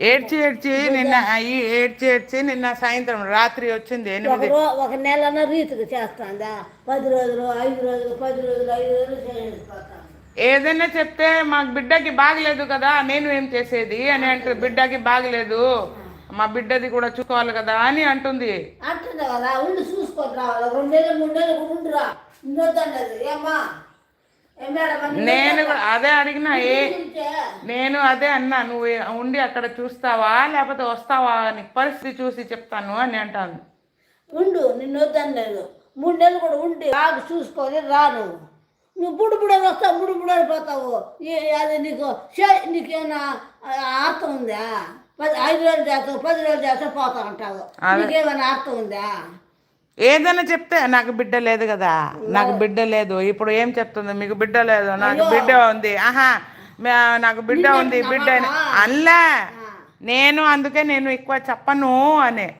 ఏడ్చి ఏడ్చి నిన్న ఏడ్చి ఏడ్చి నిన్న సాయంత్రం రాత్రి వచ్చింది 8. ఒక నెలన్న రీతికి చేస్తాందా? 10 రోజులు 5 రోజులు 10 రోజులు 5 రోజులు చేస్తాను. ఏదైనా చెప్తే మాకు బిడ్డకి బాగలేదు కదా, నేను ఏం చేసేది అని అంటే బిడ్డకి బాగలేదు, మా బిడ్డది కూడా చూసుకోవాలి కదా అని అంటుంది. అంటుంది కదా, ఉండి చూసుకొని రావాలి. 2 నెలలు 3 నెలలు కూడా ఉండిరా, ఉండొద్దన్నది. ఏమ్మా నేను అదే అడిగినా, నేను అదే అన్నా, నువ్వు ఉండి అక్కడ చూస్తావా లేకపోతే వస్తావా అని పరిస్థితి చూసి చెప్తాను అని అంటాను. ఉండు, నిన్ను వద్దనలేదు. 3 నెలలు కూడా ఉండి బాగా చూసుకొని రాను. నువ్వు బుడుబుడని వస్తావు, బుడుబుడని పోతావు. అది నీకేమైనా అర్థం ఉందా? 5 రోజులు చేస్తావు, 10 రోజులు చేస్తావు, పోతా ఉంటావు. నీకేమైనా అర్థం ఉందా? ఏదైనా చెప్తే నాకు బిడ్డ లేదు కదా, నాకు బిడ్డ లేదు, ఇప్పుడు ఏం చెప్తుంది మీకు బిడ్డ లేదు, నాకు బిడ్డ ఉంది, ఆహా నాకు బిడ్డ ఉంది, బిడ్డ అన్లే. నేను అందుకే నేను ఎక్కువ చెప్పను అనే